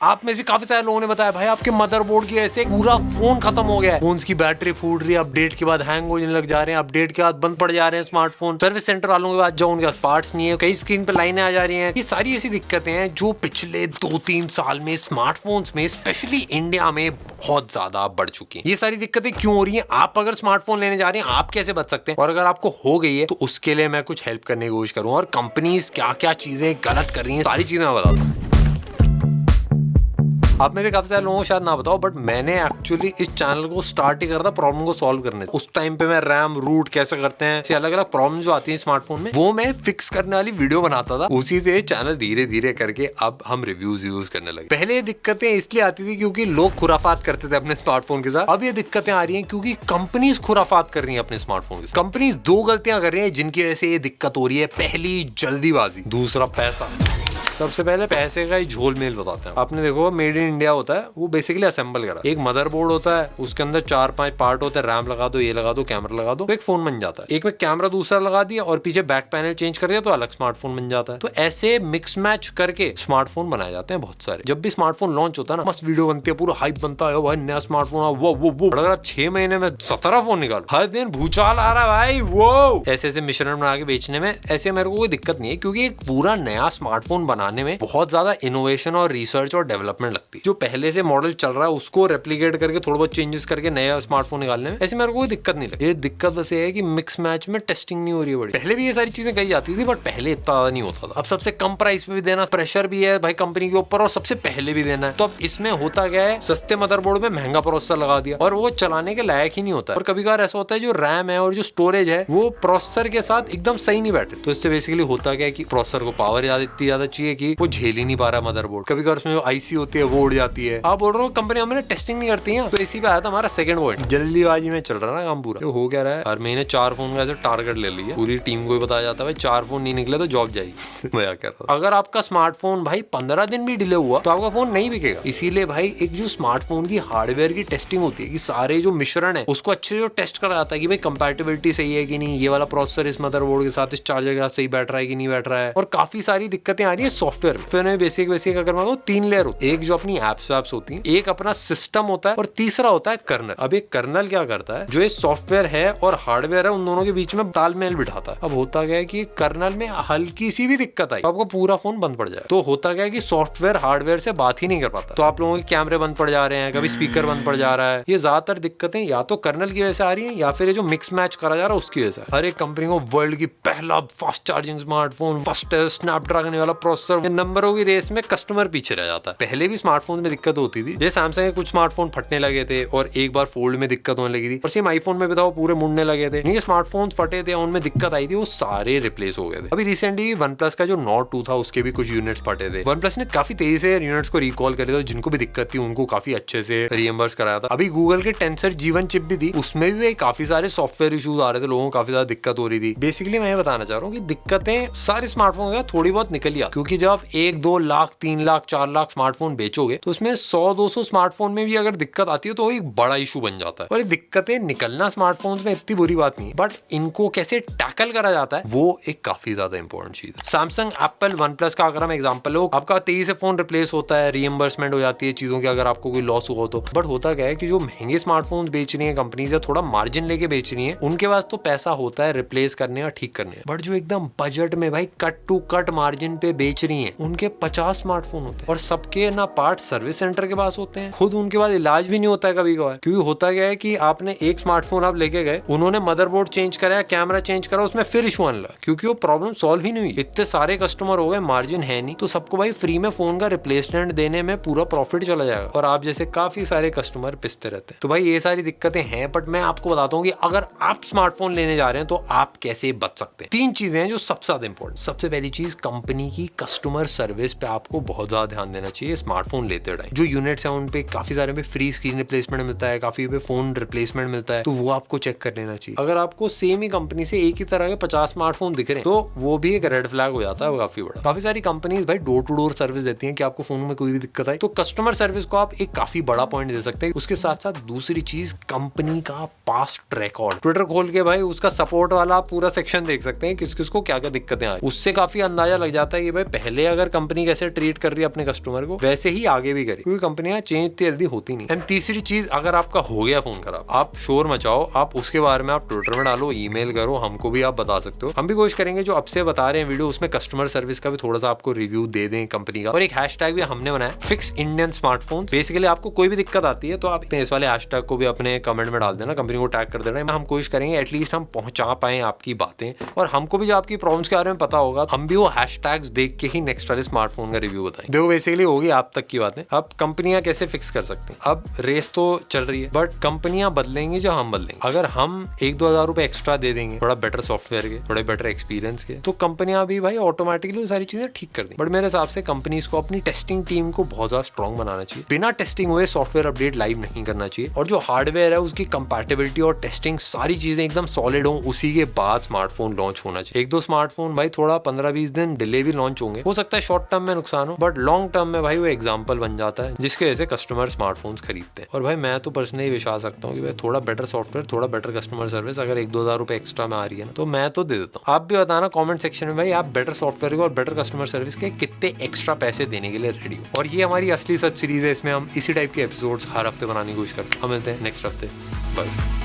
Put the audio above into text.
आप में से काफी सारे लोगों ने बताया भाई आपके मदरबोर्ड की ऐसे पूरा फोन खत्म हो गया है, फोन की बैटरी फूट रही है, अपडेट के बाद हैंग होने लग जा रहे हैं, अपडेट के बाद बंद पड़ जा रहे हैं स्मार्टफोन, सर्विस सेंटर वालों के पास जाओ उनके पास पार्ट्स नहीं है, कई स्क्रीन पे लाइनें आ जा रही हैं। ये सारी ऐसी दिक्कतें हैं जो पिछले 2-3 साल में स्मार्टफोन्स में स्पेशली इंडिया में बहुत ज्यादा बढ़ चुकी हैं। ये सारी दिक्कतें क्यों हो रही हैं? आप अगर स्मार्टफोन लेने जा रहे हैं आप कैसे बच सकते हैं, और अगर आपको हो गई है तो उसके लिए मैं कुछ हेल्प करने की कोशिश करूंगा, और कंपनीज क्या क्या चीजें गलत कर रही हैं सारी चीजें मैं बताता हूँ। आप में से काफी सारे लोगों को शायद ना बताओ, बट मैंने एक्चुअली इस चैनल को स्टार्ट ही करा था प्रॉब्लम को सॉल्व करने। उस टाइम पे मैं रैम रूट कैसे करते हैं, ऐसे अलग अलग प्रॉब्लम जो आती हैं स्मार्टफोन में, वो मैं फिक्स करने वाली वीडियो बनाता था। उसी से चैनल धीरे धीरे करके अब हम रिव्यूज यूज करने लगे। पहले ये दिक्कतें इसलिए आती थी क्योंकि लोग खुराफात करते थे अपने स्मार्टफोन के साथ। अब ये दिक्कतें आ रही हैं क्योंकि कंपनीज खुराफात कर रही हैं अपने स्मार्टफोन के साथ। कंपनीज दो गलतियां कर रही है जिनकी वजह से ये दिक्कत हो रही है। पहली जल्दीबाजी, दूसरा पैसा। सबसे पहले पैसे का ही झोल मेल बताते हैं। आपने देखो मेड इन इंडिया होता है, वो बेसिकली असेंबल करा। एक मदरबोर्ड होता है, उसके अंदर 4-5 पार्ट होते हैं, रैम लगा दो, ये लगा दो, कैमरा लगा दो, तो एक फोन बन जाता है। एक में कैमरा दूसरा लगा दिया और पीछे बैक पैनल चेंज कर दिया तो अलग स्मार्टफोन बन जाता है। तो ऐसे मिक्स मैच करके स्मार्टफोन बनाए जाते हैं बहुत सारे। जब भी स्मार्टफोन लॉन्च होता है ना, मस्त वीडियो बनती है, पूरा हाइप बनता है, भाई नया स्मार्टफोन, वो अगर आप 6 महीने में 17 फोन निकालो, हर दिन भूचाल आ रहा है भाई, वो ऐसे ऐसे मिश्रण बना के बेचने में, ऐसे मेरे को कोई दिक्कत नहीं है, क्योंकि एक पूरा नया स्मार्टफोन बनाने में बहुत ज्यादा इनोवेशन और रिसर्च और डेवलपमेंट लगती है। जो पहले से मॉडल चल रहा है उसको रेप्लिकेट करके थोड़ा बहुत चेंजेस करके नया स्मार्टफोन निकालने में ऐसे मेरे को कोई दिक्कत नहीं लगती। ये दिक्कत बस ये है कि मिक्स मैच में टेस्टिंग नहीं हो रही है बड़ी। पहले भी ये सारी चीजें कही जाती थी, बट पहले इतना ज्यादा नहीं होता था। अब सबसे कम प्राइस पे भी देना, प्रेशर भी है भाई कंपनी के ऊपर, और सबसे पहले भी देना है। तो अब इसमें होता क्या है, सस्ते मदरबोर्ड में महंगा प्रोसेसर लगा दिया और वो चलाने के लायक ही नहीं होता। और कभी कभार ऐसा होता है जो रैम है और जो स्टोरेज है वो प्रोसेसर के साथ एकदम सही नहीं बैठे। तो इससे बेसिकली होता क्या है कि प्रोसेसर को पावर इतनी ज्यादा चाहिए कि वो झेल ही नहीं पा रहा मदरबोर्ड। कभी कभार उसमें जो आईसी होती है वो उड़ जाती है। आप बोल रहे हो कंपनी हमें टेस्टिंग नहीं करती है। तो इसी पे आया था हमारा सेकंड पॉइंट। जल्दीबाजी में चल रहा है ना काम पूरा। तो हो क्या रहा है, हर महीने 4 फोन का ऐसे टारगेट ले लिया, पूरी टीम को ही बताया जाता है भाई 4 फोन नहीं निकले तो जॉब जाएगी। मैं कह रहा था अगर आपका स्मार्टफोन भाई 15 दिन भी डिले हुआ तो आपका फोन नहीं बिकेगा। इसीलिए भाई एक जो स्मार्टफोन की हार्डवेयर की टेस्टिंग होती है कि सारे जो मिश्रण है उसको अच्छे से टेस्ट करा जाता है कि भाई कंपैटिबिलिटी सही है कि नहीं, ये वाला प्रोसेसर इस मदरबोर्ड के साथ, इस चार्जर के साथ सही बैठ रहा है कि नहीं बैठ रहा है। और काफी सारी दिक्कतें आ रही है सॉफ्टवेयर में। फिर बेसिक अगर मैं 3 लेयर होती है। एक जो अपनी एप्स होती है, एक अपना सिस्टम होता है, और तीसरा होता है कर्नल। अब एक कर्नल क्या करता है, जो ये सॉफ्टवेयर है और हार्डवेयर है उन दोनों के बीच में तालमेल बिठाता है। अब होता क्या है कि कर्नल में हल्की सी भी दिक्कत आई तो आपको पूरा फोन बंद पड़ जाए। तो होता क्या है कि सॉफ्टवेयर हार्डवेयर से बात ही नहीं कर पाता, तो आप लोगों के कैमरे बंद पड़ जा रहे हैं, कभी स्पीकर बंद पड़ जा रहा है। ये ज्यादातर दिक्कतें या तो कर्नल की वजह से आ रही है या फिर ये जो मिक्स मैच करा जा रहा है उसकी वजह से। हर एक कंपनी को वर्ल्ड की पहला fast charging smartphone, fastest Snapdragon वाला प्रोसेसर, नंबरों की रेस में कस्टमर पीछे रह जाता है। पहले भी स्मार्टफोन में दिक्कत होती थी, जैसे सैमसंग के कुछ स्मार्टफोन फटने लगे थे और एक बार फोल्ड में दिक्कत होने लगी थी, और सेम आईफोन में भी था, वो पूरे मुड़ने लगे थे। ये स्मार्टफोन फटे थे, उनमें दिक्कत आई थी, वो सारे रिप्लेस हो गए थे। अभी रिसेंटली OnePlus का जो Nord 2 था उसके भी कुछ यूनिट्स फटे थे। OnePlus ने काफी तेजी से यूनिट्स को रिकॉल करे थे, जिनको भी दिक्कत थी उनको काफी अच्छे से रिएम्बर्स कराया था। अभी गूगल के Tensor G1 चिप भी थी, उसमें भी काफी सारे सॉफ्टवेयर इश्यूज आ रहे थे, लोगों को काफी ज्यादा दिक्कत हो रही थी। बेसिकली मैं ये बताना चाह रहा हूँ कि दिक्कतें सारे स्मार्टफोन का थोड़ी बहुत निकल ही आती, क्योंकि जब आप 1-2 लाख 3 लाख 4 लाख स्मार्टफोन बेचोगे तो उसमें 100-200 स्मार्टफोन में भी अगर दिक्कत आती है तो एक बड़ा इशू बन जाता है। और ये दिक्कतें निकलना स्मार्टफोन्स में इतनी बुरी बात नहीं है, बट इनको कैसे टैकल करा जाता है वो एक काफी ज्यादा इंपॉर्टेंट चीज है। सैमसंग, एप्पल, OnePlus का अगर हम एग्जांपल लो, आपका तेजी से फोन रिप्लेस होता है, रीएम्बर्समेंट हो जाती है चीजों की अगर आपको कोई लॉस हुआ तो। बट होता क्या है कि जो महंगे स्मार्टफोन बेच रही है कंपनीज, थोड़ा मार्जिन लेके बेच रही है, उनके पास तो पैसा होता है रिप्लेस करने का, ठीक करने का। बट जो एकदम बजट में भाई कट टू कट मार्जिन पे बेच रही है, उनके 50 स्मार्टफोन होते हैं और सबके ना पार्ट सर्विस सेंटर के पास होते हैं। खुद उनके पास इलाज भी नहीं होता है कभी कभार, क्योंकि होता क्या है कि आपने एक स्मार्टफोन आप लेके गए, उन्होंने मदरबोर्ड चेंज कराया, कैमरा चेंज करा, उसमें फिर इशू आने लगा, क्योंकि वो प्रॉब्लम सॉल्व ही नहीं हुई। इतने सारे कस्टमर हो गए, मार्जिन है नहीं, तो सबको भाई फ्री में फोन का रिप्लेसमेंट देने में पूरा प्रॉफिट चला जाएगा, और आप जैसे काफी सारे कस्टमर पिसते रहते हैं। तो भाई ये सारी दिक्कतें हैं, बट मैं आपको बताता हूँ कि अगर आप स्मार्टफोन लेने जा रहे हैं तो आप कैसे बच सकते हैं। 3 चीजें हैं जो सबसे ज्यादा इंपॉर्टेंट। सबसे पहली चीज, कंपनी की कस्टमर सर्विस पे आपको बहुत ज्यादा ध्यान देना चाहिए स्मार्टफोन लेते टाइम। जो यूनिट्स हैं उन पे काफी सारे पे फ्री स्क्रीन रिप्लेसमेंट मिलता है, काफी पे फोन रिप्लेसमेंट मिलता है, तो वो आपको चेक कर लेना चाहिए। अगर आपको सेम ही कंपनी से एक ही तरह के 50 स्मार्टफोन दिख रहे हैं तो वो भी एक रेड फ्लैग हो जाता है, काफी बड़ा। काफी सारी कंपनीज भाई डोर टू डोर सर्विस देती हैं कि आपको फोन में कोई भी दिक्कत आई तो कस्टमर सर्विस को आप एक काफी बड़ा पॉइंट दे सकते हैं। उसके साथ साथ दूसरी चीज, कंपनी का पास्ट रिकॉर्ड। ट्विटर खोल के भाई उसका सपोर्ट वाला पूरा सेक्शन देख सकते हैं, किस किस को क्या क्या दिक्कतें आ रही, उससे काफी अंदाजा लग जाता है कि भाई पहले पहले अगर कंपनी कैसे ट्रीट कर रही है अपने कस्टमर को, वैसे ही आगे भी करे, क्योंकि कंपनियां चेंज इतनी जल्दी होती नहीं। एंड तीसरी चीज, अगर आपका हो गया फोन खराब, आप शोर मचाओ, आप उसके बारे में आप ट्विटर में डालो, ईमेल करो, हमको भी आप बता सकते हो। हम भी कोशिश करेंगे जो अब से बता रहे हैं वीडियो, उसमें कस्टमर सर्विस का भी थोड़ा सा आपको रिव्यू दे दें कंपनी का। और एक हैशटैग भी हमने बनाया, फिक्स इंडियन स्मार्टफोन। बेसिकली आपको कोई भी दिक्कत आती है तो आप इस वाले हैशटैग को भी अपने कमेंट में डाल देना, कंपनी को टैग कर देना। हम कोशिश करेंगे एटलीस्ट हम पहुंचा पाए आपकी बातें, और हमको भी जो आपकी प्रॉब्लम्स के बारे में पता होगा, हम भी वो हैशटैग्स देख के ही नेक्स्ट वाले स्मार्टफोन का रिव्यू बताएंगे। देखो बेसिकली होगी आप तक की बातें। अब कंपनियां कैसे फिक्स कर सकती हैं? अब रेस तो चल रही है, बट कंपनियां बदलेंगी जो हम बदलेंगे। अगर हम 1-2 हज़ार रुपए एक्स्ट्रा दे देंगे थोड़ा बेटर सॉफ्टवेयर के, थोड़े बेटर एक्सपीरियंस के, तो कंपनियां भी भाई ऑटोमेटिकली सारी चीजें ठीक कर दें। बट मेरे हिसाब से कंपनीज को अपनी टेस्टिंग टीम को बहुत ज्यादा स्ट्रॉन्ग बनाना चाहिए। बिना टेस्टिंग हुए सॉफ्टवेयर अपडेट लाइव नहीं करना चाहिए, और जो हार्डवेयर है उसकी कंपैटिबिलिटी और टेस्टिंग सारी चीजें एकदम सॉलिड हो, उसी के बाद स्मार्टफोन लॉन्च होना चाहिए। 1-2 स्मार्टफोन भाई थोड़ा 15-20 दिन डिले भी लॉन्च होंगे, हो सकता है शॉर्ट टर्म में नुकसान हो, बट लॉन्ग टर्म में भाई वो एग्जांपल बन जाता है जिसके वजह से कस्टमर स्मार्टफोन्स खरीदते हैं। और भाई मैं तो पर्सनली विश्वास रखता हूँ कि भाई थोड़ा बेटर सॉफ्टवेयर, थोड़ा बेटर कस्टमर सर्विस अगर 1-2 हज़ार रुपए एक्स्ट्रा में आ रही है ना, तो मैं तो दे देता हूँ। आप भी बताना कमेंट सेक्शन में भाई आप बेटर सॉफ्टवेयर को और बेटर कस्टमर सर्विस के कितने एक्स्ट्रा पैसे देने के लिए रेडी हो। और ये हमारी असली सच सीरीज है, इसमें हम इसी टाइप के एपिसोड्स हर हफ्ते बनाने की कोशिश करते हैं। हम मिलते हैं नेक्स्ट हफ्ते। बाय।